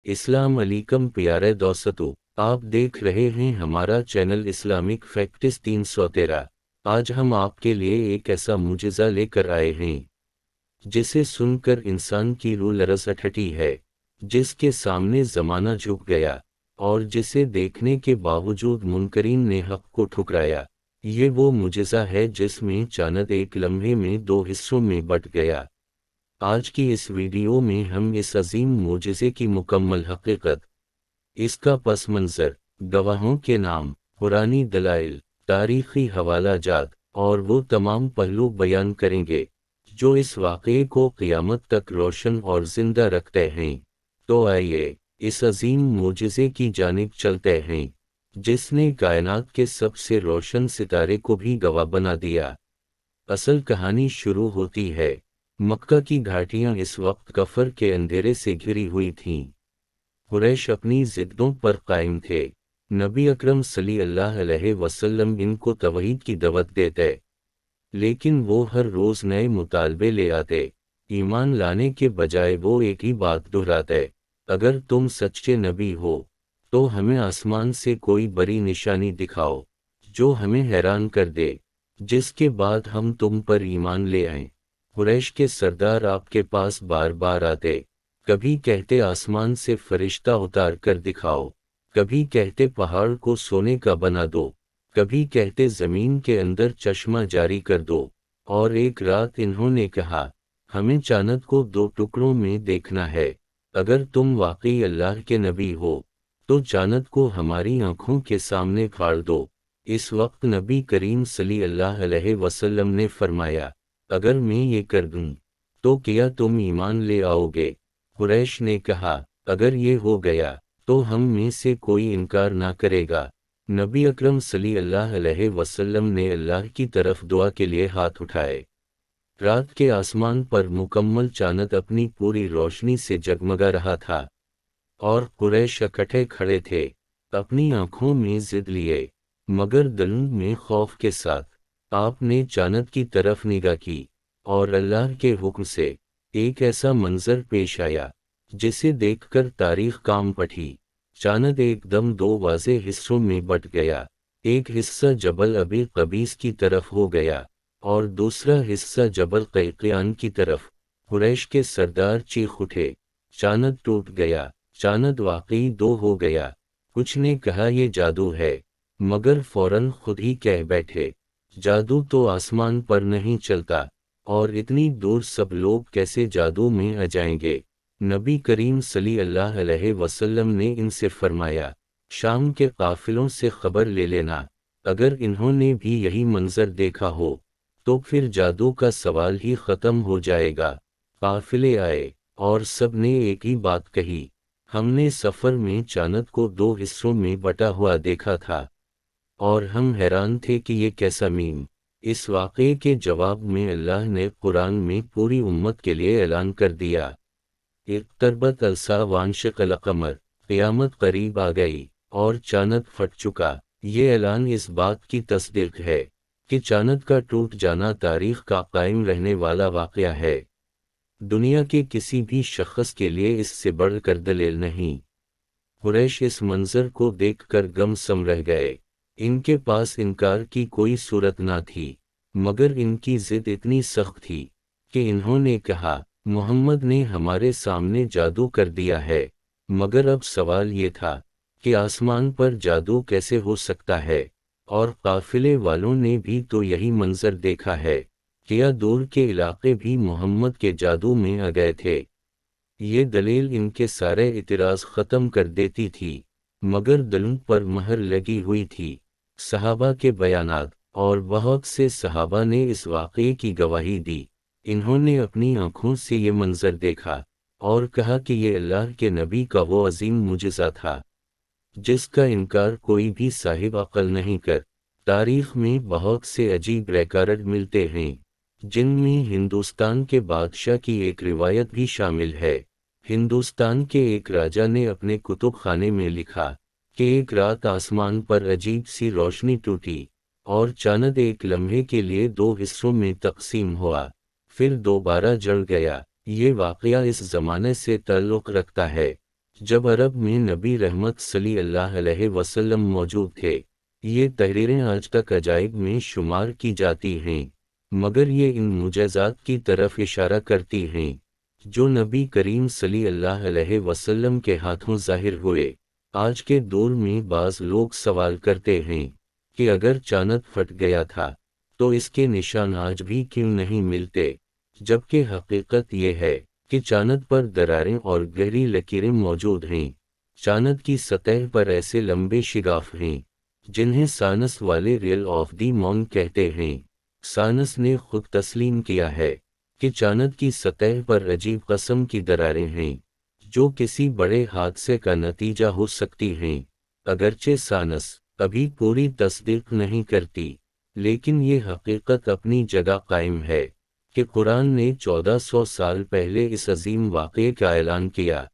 अस्सलाम वालेकुम प्यारे दोस्तों, आप देख रहे हैं हमारा चैनल इस्लामिक फैक्ट्स 313। आज हम आपके लिए एक ऐसा मुजिज़ा लेकर आए हैं जिसे सुनकर इंसान की रूह लरज़ उठती है, जिसके सामने ज़माना झुक गया और जिसे देखने के बावजूद मुनकरीन ने हक़ को ठुकराया। ये वो मुजिज़ा है जिसमें चाँद एक लम्हे में दो हिस्सों में बँट गया। आज की इस वीडियो में हम इस अजीम मोजिज़े की मुकम्मल हकीकत, इसका पस मंज़र, गवाहों के नाम, कुरानी दलाइल, तारीख़ी हवाला जात और वो तमाम पहलू बयान करेंगे जो इस वाक़ये को क़यामत तक रोशन और ज़िंदा रखते हैं। तो आइए इस अजीम मोजिज़े की जानिब चलते हैं जिसने कायनात के सबसे रोशन सितारे को भी गवाह बना दिया। असल कहानी शुरू होती है। मक्का की घाटियां इस वक्त कफर के अंधेरे से घिरी हुई थीं। कुरैश अपनी जिद्दों पर कायम थे। नबी अकरम सल्लल्लाहु अलैहि वसल्लम इनको तौहीद की दावत देते, लेकिन वो हर रोज़ नए मुतालबे ले आते। ईमान लाने के बजाय वो एक ही बात दोहराते, अगर तुम सच्चे नबी हो तो हमें आसमान से कोई बड़ी निशानी दिखाओ जो हमें हैरान कर दे, जिसके बाद हम तुम पर ईमान ले आएं। कुरैश के सरदार आपके पास बार बार आते, कभी कहते आसमान से फरिश्ता उतार कर दिखाओ, कभी कहते पहाड़ को सोने का बना दो, कभी कहते ज़मीन के अंदर चश्मा जारी कर दो। और एक रात इन्होंने कहा, हमें चाँद को दो टुकड़ों में देखना है, अगर तुम वाकई अल्लाह के नबी हो तो चाँद को हमारी आंखों के सामने फाड़ दो। इस वक्त नबी करीम सल्लल्लाहु अलैहि वसल्लम ने फरमाया, अगर मैं ये कर दूं तो क्या तुम ईमान ले आओगे? कुरैश ने कहा, अगर ये हो गया तो हम में से कोई इनकार ना करेगा। नबी अकरम सल्लल्लाहु अलैहि वसल्लम ने अल्लाह की तरफ दुआ के लिए हाथ उठाए। रात के आसमान पर मुकम्मल चाँद अपनी पूरी रोशनी से जगमगा रहा था और कुरैश इकट्ठे खड़े थे, अपनी आंखों में जिद लिए मगर दिल में खौफ के साथ। आपने चाँद की तरफ निगाह की और अल्लाह के हुक्म से एक ऐसा मंजर पेश आया जिसे देखकर तारीख कांप उठी। चाँद एकदम दो वाज़े हिस्सों में बट गया। एक हिस्सा जबल अबी कबीस की तरफ हो गया और दूसरा हिस्सा जबल कैक़यान की तरफ। कुरैश के सरदार चीख उठे, चाँद टूट गया, चाँद वाकई दो हो गया। कुछ ने कहा ये जादू है, मगर फौरन खुद ही कह बैठे, जादू तो आसमान पर नहीं चलता, और इतनी दूर सब लोग कैसे जादू में आ जाएंगे। नबी करीम सल्लल्लाहु अलैहि वसल्लम ने इनसे फरमाया, शाम के काफिलों से खबर ले लेना, अगर इन्होंने भी यही मंजर देखा हो तो फिर जादू का सवाल ही ख़त्म हो जाएगा। काफिले आए और सब ने एक ही बात कही, हमने सफ़र में चाँद को दो हिस्सों में बटा हुआ देखा था और हम हैरान थे कि ये कैसा मीम। इस वाक़ये के जवाब में अल्लाह ने कुरान में पूरी उम्मत के लिए ऐलान कर दिया, इक़्तरबत अलसा वांशक़ल क़मर, क़यामत करीब आ गई और चाँद फट चुका। ये ऐलान इस बात की तस्दीक है कि चाँद का टूट जाना तारीख़ का कायम रहने वाला वाक़या है। दुनिया के किसी भी शख्स के लिए इससे बढ़कर दलील नहीं। कुरैश इस मंजर को देखकर गमसम रह गए। इनके पास इनकार की कोई सूरत ना थी, मगर इनकी जिद इतनी सख्त थी कि इन्होंने कहा, मोहम्मद ने हमारे सामने जादू कर दिया है। मगर अब सवाल ये था कि आसमान पर जादू कैसे हो सकता है, और काफिले वालों ने भी तो यही मंजर देखा है। क्या दूर के इलाके भी मोहम्मद के जादू में आ गए थे? ये दलील इनके सारे इतिराज़ ख़त्म कर देती थी, मगर दिलों पर महर लगी हुई थी। सहाबा के बयानात और बहुत से सहाबा ने इस वाक़ये की गवाही दी। इन्होंने अपनी आँखों से ये मंजर देखा और कहा कि ये अल्लाह के नबी का वो अजीम मुजिज़ा था जिसका इनकार कोई भी साहिब अक़ल नहीं कर। तारीख़ में बहुत से अजीब रिकॉर्ड मिलते हैं, जिनमें हिंदुस्तान के बादशाह की एक रिवायत भी शामिल है। हिंदुस्तान के एक राजा ने अपने कुतुब खाने में लिखा कि एक रात आसमान पर अजीब सी रोशनी टूटी और चाँद एक लम्हे के लिए दो हिस्सों में तक़सीम हुआ, फिर दोबारा जल गया। ये वाक़या इस ज़माने से ताल्लुक़ रखता है। جب عرب میں نبی رحمت صلی اللہ علیہ وسلم موجود تھے، یہ تحریریں آج تک عجائب میں شمار کی جاتی ہیں، مگر یہ ان معجزات کی طرف اشارہ کرتی ہیں جو نبی کریم صلی اللہ علیہ وسلم کے ہاتھوں ظاہر ہوئے۔ آج کے دور میں بعض لوگ سوال کرتے ہیں کہ اگر چاند پھٹ گیا تھا تو اس کے نشان آج بھی کیوں نہیں ملتے، جبکہ حقیقت یہ ہے کہ چاند پر دراریں اور گہری لکیریں موجود ہیں۔ چاند کی سطح پر ایسے لمبے شگاف ہیں جنہیں سائنس والے ریل آف دی مون کہتے ہیں۔ سائنس نے خود تسلیم کیا ہے کہ چاند کی سطح پر عجیب قسم کی دراریں ہیں جو کسی بڑے حادثے کا نتیجہ ہو سکتی ہیں۔ اگرچہ سائنس ابھی پوری تصدیق نہیں کرتی، لیکن یہ حقیقت اپنی جگہ قائم ہے کہ قرآن نے 1400 سال پہلے اس عظیم واقعے کا اعلان کیا،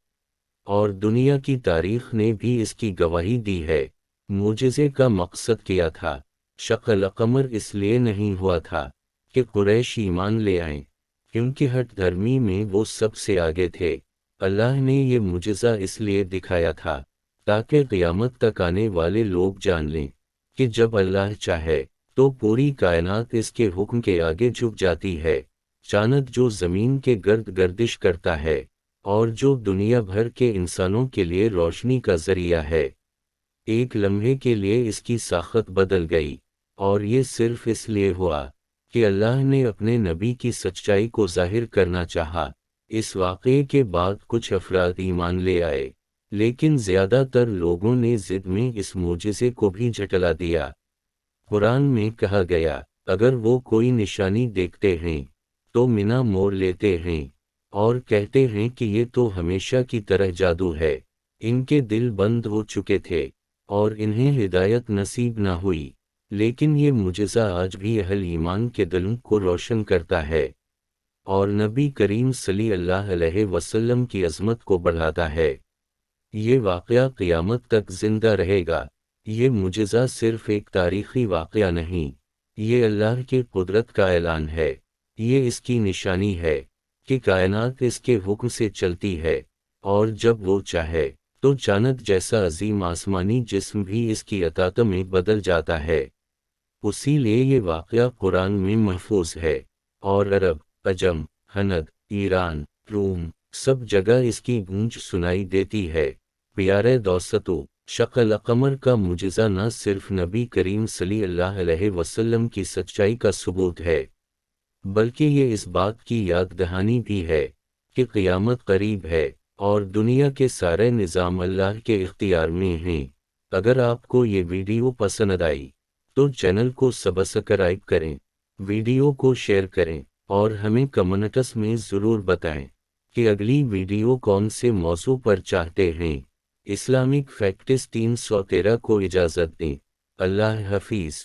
اور دنیا کی تاریخ نے بھی اس کی گواہی دی ہے۔ معجزے کا مقصد کیا تھا؟ شق القمر اس لیے نہیں ہوا تھا کہ قریش ایمان لے آئیں، کیونکہ ہٹ دھرمی میں وہ سب سے آگے تھے۔ اللہ نے یہ معجزہ اس لیے دکھایا تھا تاکہ قیامت تک آنے والے لوگ جان لیں کہ جب اللہ چاہے تو پوری کائنات اس کے حکم کے آگے جھک جاتی ہے۔ چاند جو زمین کے گرد گردش کرتا ہے اور جو دنیا بھر کے انسانوں کے لیے روشنی کا ذریعہ ہے، ایک لمحے کے لیے اس کی ساخت بدل گئی، اور یہ صرف اس لیے ہوا کہ اللہ نے اپنے نبی کی سچائی کو ظاہر کرنا چاہا۔ اس واقعے کے بعد کچھ افراد ایمان لے آئے، لیکن زیادہ تر لوگوں نے ضد میں اس معجزے کو بھی جھٹلا دیا۔ قرآن میں کہا گیا، اگر وہ کوئی نشانی دیکھتے ہیں تو منہ موڑ لیتے ہیں اور کہتے ہیں کہ یہ تو ہمیشہ کی طرح جادو ہے۔ ان کے دل بند ہو چکے تھے اور انہیں ہدایت نصیب نہ ہوئی، لیکن یہ معجزہ آج بھی اہل ایمان کے دلوں کو روشن کرتا ہے اور نبی کریم صلی اللہ علیہ وسلم کی عظمت کو بڑھاتا ہے۔ یہ واقعہ قیامت تک زندہ رہے گا۔ یہ معجزہ صرف ایک تاریخی واقعہ نہیں، یہ اللہ کی قدرت کا اعلان ہے۔ یہ اس کی نشانی ہے کہ کائنات اس کے حکم سے چلتی ہے، اور جب وہ چاہے تو چاند جیسا عظیم آسمانی جسم بھی اس کی اطاعت میں بدل جاتا ہے۔ اسی لیے یہ واقعہ قرآن میں محفوظ ہے، اور عرب، عجم، ہند، ایران، روم، سب جگہ اس کی گونج سنائی دیتی ہے۔ پیارے دوستو، شق القمر کا معجزہ نہ صرف نبی کریم صلی اللہ علیہ وسلم کی سچائی کا ثبوت ہے، بلکہ یہ اس بات کی یاد دہانی بھی ہے کہ قیامت قریب ہے اور دنیا کے سارے نظام اللہ کے اختیار میں ہیں۔ اگر آپ کو یہ ویڈیو پسند آئی تو چینل کو سبسکرائب کریں، ویڈیو کو شیئر کریں، اور ہمیں کمنٹس میں ضرور بتائیں کہ اگلی ویڈیو کون سے موضوع پر چاہتے ہیں۔ اسلامک فیکٹس 313 کو اجازت دیں۔ اللہ حافظ۔